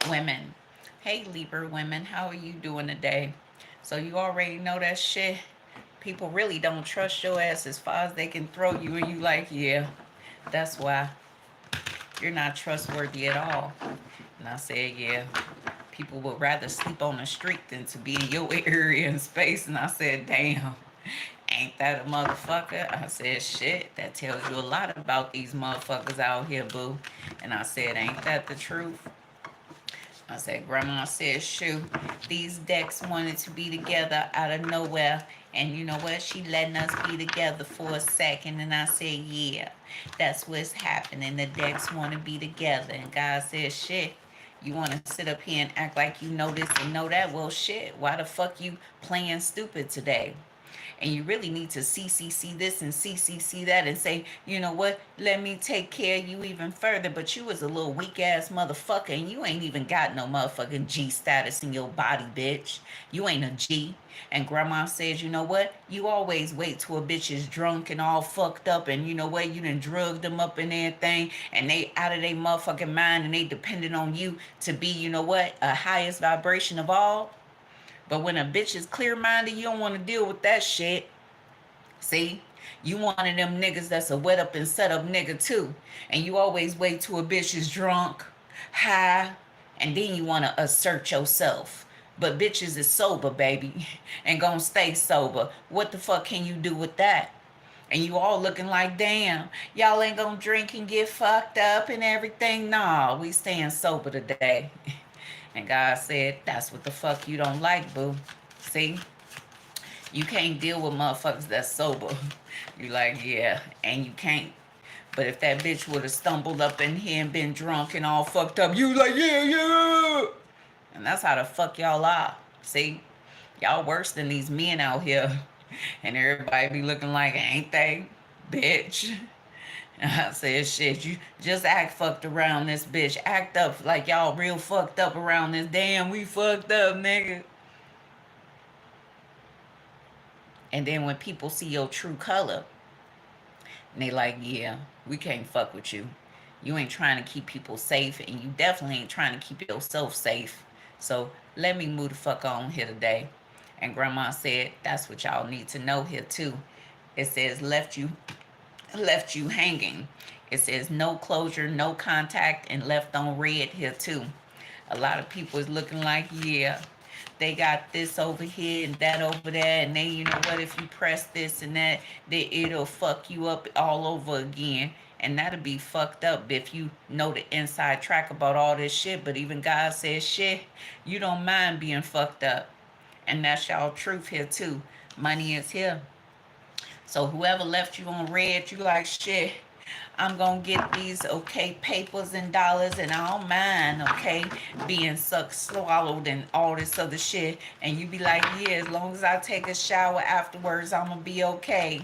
women. Hey Libra women, how are you doing today? So you already know that shit. People really don't trust your ass as far as they can throw you, and you like, yeah, that's why you're not trustworthy at all. And I said, yeah, people would rather sleep on the street than to be in your area and space. And I said, damn, ain't that a motherfucker? I said, shit, that tells you a lot about these motherfuckers out here, boo. And I said, ain't that the truth? I said, Grandma said, shoot, these decks wanted to be together out of nowhere. And you know what? She letting us be together for a second. And I said, yeah, that's what's happening. The decks want to be together. And God said, shit, you want to sit up here and act like you know this and know that? Well, shit, why the fuck you playing stupid today? And you really need to CCC this and CCC that and say, you know what, let me take care of you even further. But you was a little weak ass motherfucker, and you ain't even got no motherfucking G status in your body, bitch. You ain't a G. And grandma says, you know what, you always wait till a bitch is drunk and all fucked up, and you know what, you done drugged them up and everything, and they out of their motherfucking mind, and they dependent on you to be, you know what, a highest vibration of all. But when a bitch is clear minded, you don't want to deal with that shit. See? You one of them niggas that's a wet up and set up nigga too. And you always wait till a bitch is drunk, high, and then you want to assert yourself. But bitches is sober, baby, and gonna stay sober. What the fuck can you do with that? And you all looking like, damn, y'all ain't gonna drink and get fucked up and everything. Nah, we staying sober today. And God said, that's what the fuck you don't like, boo. See? You can't deal with motherfuckers that's sober. You like, yeah, and you can't. But if that bitch would have stumbled up in here and been drunk and all fucked up, you like, yeah, yeah. And that's how the fuck y'all are. See? Y'all worse than these men out here. And everybody be looking like, ain't they? Bitch. And I said, shit, you just act fucked around this bitch. Act up like y'all real fucked up around this. Damn, we fucked up, nigga. And then when people see your true color, and they like, yeah, we can't fuck with you. You ain't trying to keep people safe, and you definitely ain't trying to keep yourself safe. So let me move the fuck on here today. And grandma said, that's what y'all need to know here too. It says left you hanging. It says no closure, no contact, and left on red here too. A lot of people is looking like, yeah, they got this over here and that over there, and they, you know what, if you press this and that, it'll fuck you up all over again. And that'll be fucked up if you know the inside track about all this shit. But even God says, shit, you don't mind being fucked up. And that's y'all truth here too. Money is here. So whoever left you on red, you like, shit, I'm gonna get these, okay, papers and dollars, and I don't mind, okay, being sucked, swallowed, and all this other shit. And you be like, yeah, as long as I take a shower afterwards, I'm gonna be okay.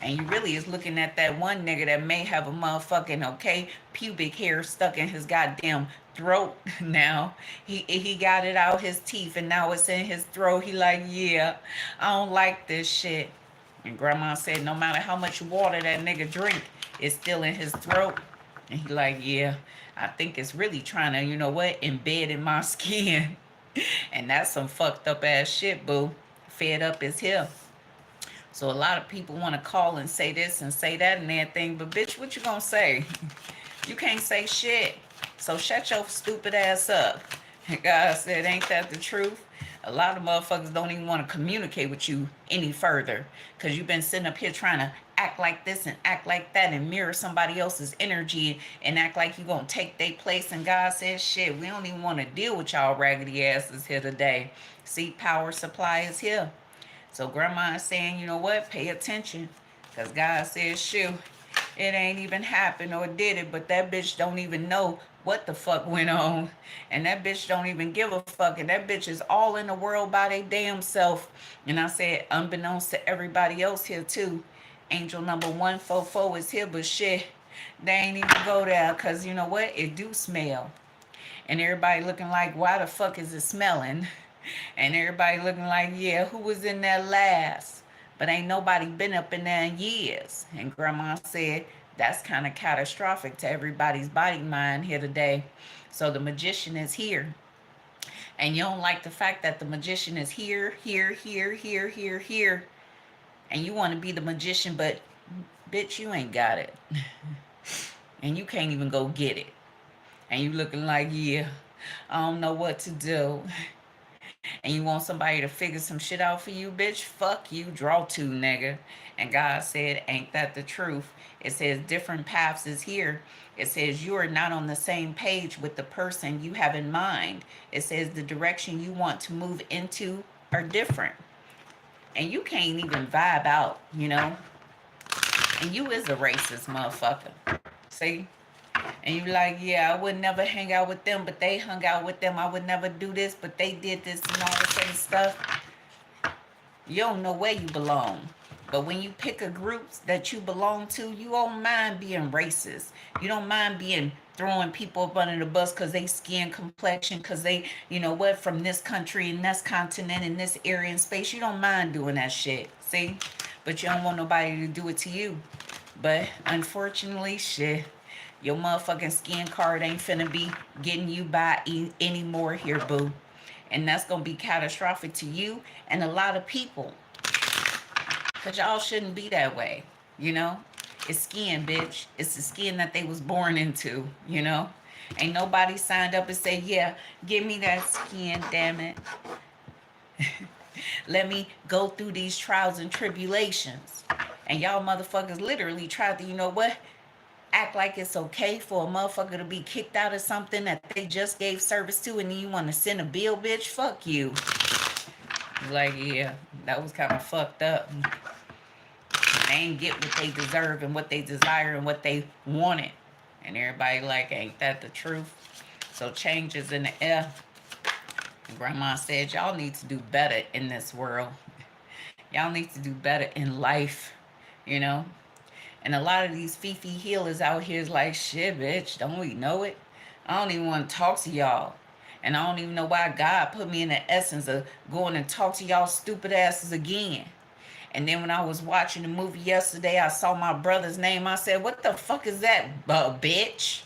And you really is looking at that one nigga that may have a motherfucking, okay, pubic hair stuck in his goddamn throat now. He got it out his teeth, and now it's in his throat. He like, yeah, I don't like this shit. And grandma said, no matter how much water that nigga drink, it's still in his throat. And he like, yeah, I think it's really trying to, you know what, embed in my skin. And that's some fucked up ass shit, boo. Fed up is here. So a lot of people want to call and say this and say that and everything, but bitch, what you gonna say? You can't say shit. So shut your stupid ass up. And God said, ain't that the truth? A lot of motherfuckers don't even want to communicate with you any further because you've been sitting up here trying to act like this and act like that and mirror somebody else's energy and act like you're going to take their place. And God says, shit, we don't even want to deal with y'all raggedy asses here today. See, power supply is here. So grandma is saying, you know what, pay attention. Because God says, shoot, it ain't even happened or did it, but that bitch don't even know what the fuck went on. And that bitch don't even give a fuck. And that bitch is all in the world by their damn self. And I said, unbeknownst to everybody else here too, angel number 144 is here, but shit, they ain't even go there because you know what? It do smell. And everybody looking like, why the fuck is it smelling? And everybody looking like, yeah, who was in there last? But ain't nobody been up in there in years. And grandma said, that's kind of catastrophic to everybody's body mind here today. So the magician is here. And you don't like the fact that the magician is here, here, here, here, here, here. And you want to be the magician, but bitch, you ain't got it. And you can't even go get it. And you looking like, yeah, I don't know what to do. And you want somebody to figure some shit out for you, bitch? Fuck you, draw two, nigga. And God said, ain't that the truth? It says different paths is here. It says you are not on the same page with the person you have in mind. It says the direction you want to move into are different. And you can't even vibe out, you know? And you is a racist motherfucker. See? And you like, yeah, I would never hang out with them, but they hung out with them. I would never do this, but they did this and all this other stuff. You don't know where you belong. But when you pick a group that you belong to, you don't mind being racist. You don't mind being throwing people up under the bus because they skin complexion, because they, you know what, from this country and this continent and this area and space. You don't mind doing that shit. See? But you don't want nobody to do it to you. But unfortunately, shit, your motherfucking skin card ain't finna be getting you by anymore here, boo. And that's gonna be catastrophic to you and a lot of people. Because y'all shouldn't be that way, you know? It's skin, bitch. It's the skin that they was born into, you know? Ain't nobody signed up and said, yeah, give me that skin, damn it. Let me go through these trials and tribulations. And y'all motherfuckers literally tried to, you know what? Act like it's okay for a motherfucker to be kicked out of something that they just gave service to, and then you want to send a bill, bitch? Fuck you. Like, yeah, that was kind of fucked up. They ain't get what they deserve and what they desire and what they wanted. And everybody like, ain't that the truth? So change is in the air. And Grandma said, y'all need to do better in this world. Y'all need to do better in life, you know? And a lot of these fifi healers out here is like, shit, bitch, don't we know it? I don't even want to talk to y'all. And I don't even know why God put me in the essence of going and talk to y'all stupid asses again. And then when I was watching the movie yesterday, I saw my brother's name. I said, what the fuck is that, bitch?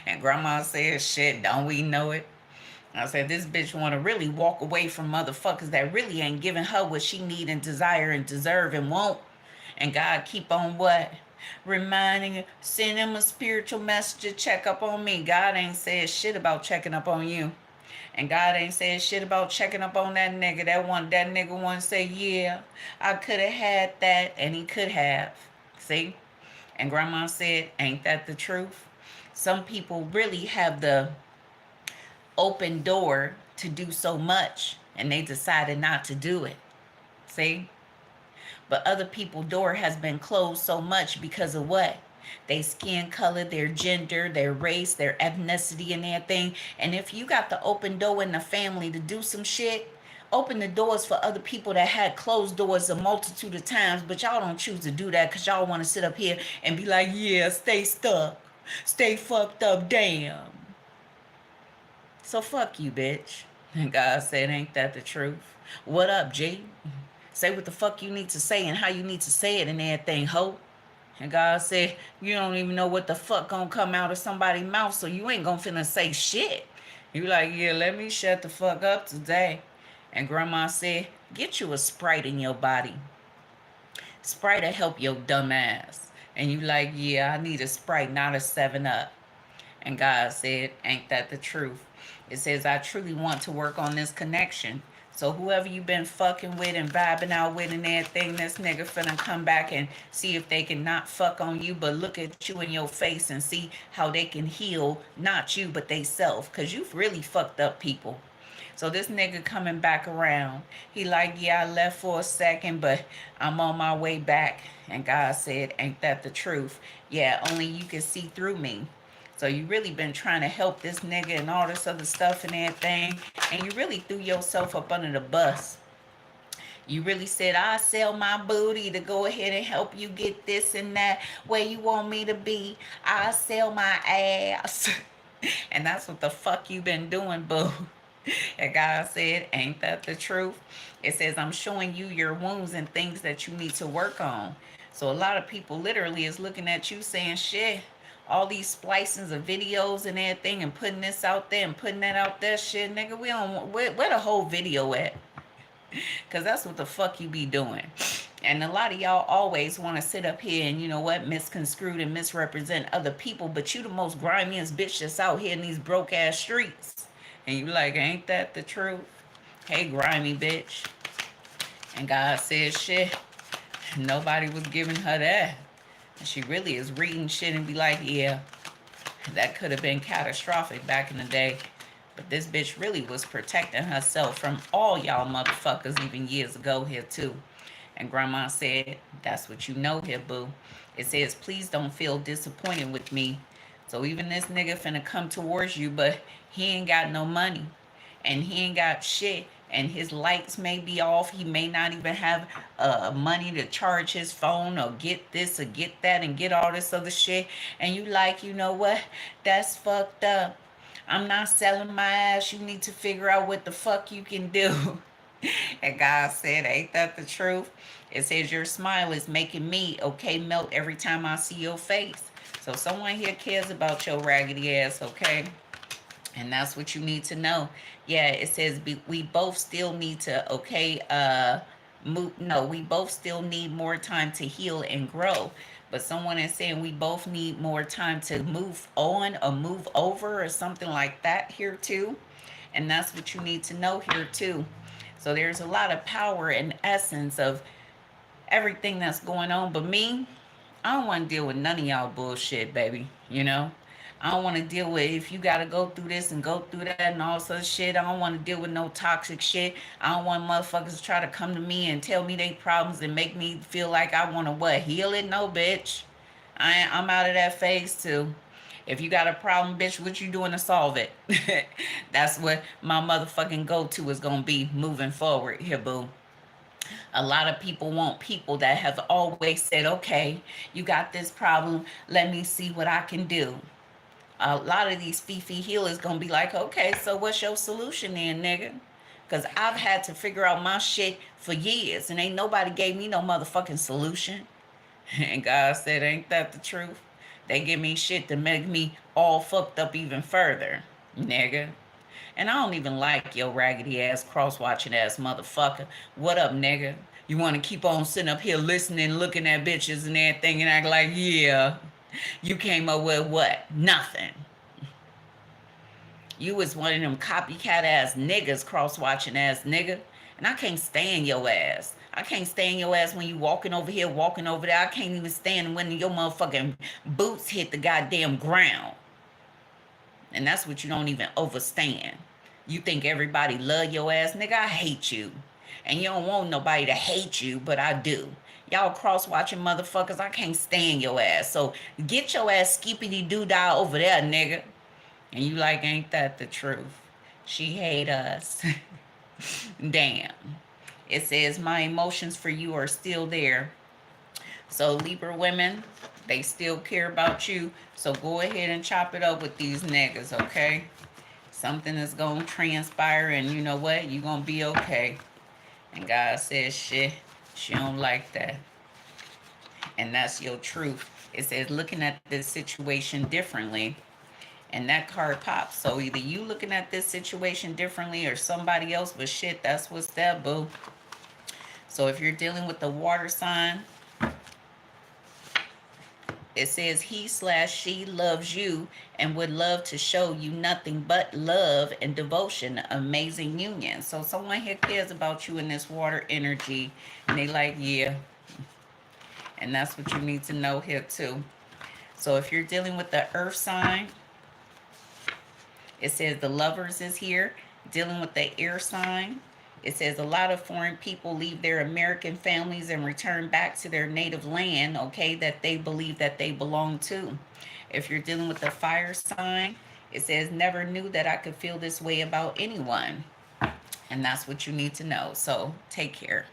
And Grandma said, shit, don't we know it? I said, this bitch want to really walk away from motherfuckers that really ain't giving her what she need and desire and deserve and want. And God keep on what? Reminding you, send him a spiritual message to check up on me. God ain't said shit about checking up on you. And God ain't said shit about checking up on that nigga. That nigga want to say, yeah, I could have had that. And he could have. See? And Grandma said, ain't that the truth? Some people really have the open door to do so much, and they decided not to do it. See? But other people's door has been closed so much because of what? Their skin color, their gender, their race, their ethnicity, and their thing. And if you got the open door in the family to do some shit, open the doors for other people that had closed doors a multitude of times, but y'all don't choose to do that because y'all want to sit up here and be like, yeah, stay stuck, stay fucked up, damn. So fuck you, bitch. And God said, ain't that the truth? What up, G? Say what the fuck you need to say and how you need to say it and everything, ho. And God said, you don't even know what the fuck gonna come out of somebody's mouth, so you ain't gonna finna say shit. You like, yeah, let me shut the fuck up today. And Grandma said, get you a Sprite in your body. Sprite to help your dumb ass. And you like, yeah, I need a Sprite, not a 7-Up. And God said, ain't that the truth? It says, I truly want to work on this connection. So whoever you been fucking with and vibing out with and everything, this nigga finna come back and see if they can not fuck on you, but look at you in your face and see how they can heal, not you, but they self. Because you've really fucked up people. So this nigga coming back around, he like, yeah, I left for a second, but I'm on my way back. And God said, ain't that the truth? Yeah, only you can see through me. So you really been trying to help this nigga and all this other stuff and everything. And you really threw yourself up under the bus. You really said, I sell my booty to go ahead and help you get this and that where you want me to be. I sell my ass. And that's what the fuck you been doing, boo. And God said, ain't that the truth? It says, I'm showing you your wounds and things that you need to work on. So a lot of people literally is looking at you saying, shit, all these splicings of videos and everything and putting this out there and putting that out there, shit, nigga, we don't want, where the whole video at? Because that's what the fuck you be doing. And a lot of y'all always want to sit up here and, you know what, misconstrue and misrepresent other people, but you the most grimiest bitch that's out here in these broke ass streets. And you like, ain't that the truth? Hey, grimy bitch. And God says shit. Nobody was giving her that. And she really is reading shit and be like, yeah, that could have been catastrophic back in the day. But this bitch really was protecting herself from all y'all motherfuckers even years ago here too. And grandma said, that's what you know here, boo. It says, please don't feel disappointed with me. So even this nigga finna come towards you, but he ain't got no money. And he ain't got shit. And his lights may be off. He may not even have money to charge his phone or get this or get that and get all this other shit. And you like, you know what? That's fucked up. I'm not selling my ass. You need to figure out what the fuck you can do. And God said, ain't that the truth? It says your smile is making me, okay, melt every time I see your face. So someone here cares about your raggedy ass, okay? And that's what you need to know. Yeah, it says we both still need to, okay, we both still need more time to heal and grow. But someone is saying we both need more time to move on or move over or something like that here too. And that's what you need to know here too. So there's a lot of power and essence of everything that's going on. But me, I don't want to deal with none of y'all bullshit, baby. You know? I don't want to deal with if you got to go through this and go through that and all such shit. I don't want to deal with no toxic shit. I don't want motherfuckers to try to come to me and tell me their problems and make me feel like I want to what? Heal it? No, bitch. I'm out of that phase too. If you got a problem, bitch, what you doing to solve it? That's what my motherfucking go-to is going to be moving forward here, boo. A lot of people want people that have always said, okay, you got this problem. Let me see what I can do. A lot of these fifi healers going to be like, okay, so what's your solution then, nigga? Because I've had to figure out my shit for years and ain't nobody gave me no motherfucking solution. And God said, ain't that the truth? They give me shit to make me all fucked up even further, nigga. And I don't even like your raggedy ass, cross-watching ass motherfucker. What up, nigga? You want to keep on sitting up here listening, looking at bitches and everything and act like, yeah, you came up with what? Nothing. You was one of them copycat ass niggas, cross-watching ass nigga. And I can't stand your ass. I can't stand your ass when you walking over here, walking over there. I can't even stand when your motherfucking boots hit the goddamn ground. And that's what you don't even understand. You think everybody love your ass? Nigga, I hate you. And you don't want nobody to hate you, but I do. Y'all cross-watching motherfuckers, I can't stand your ass. So get your ass skippity-doo-dah over there, nigga. And you like, ain't that the truth? She hate us. Damn. It says, my emotions for you are still there. So Libra women, they still care about you. So go ahead and chop it up with these niggas, okay? Something is going to transpire and you know what? You're going to be okay. And God says, shit, she don't like that. And that's your truth. It says, looking at this situation differently. And that card pops. So either you looking at this situation differently or somebody else, but shit, that's what's that, boo. So if you're dealing with the water sign, it says he/she loves you and would love to show you nothing but love and devotion, amazing union. So someone here cares about you in this water energy and they like, yeah. And that's what you need to know here too. So if you're dealing with the earth sign, it says the lovers is here. Dealing with the air sign, it says a lot of foreign people leave their American families and return back to their native land, okay, that they believe that they belong to. If you're dealing with the fire sign, it says never knew that I could feel this way about anyone. And that's what you need to know. So take care.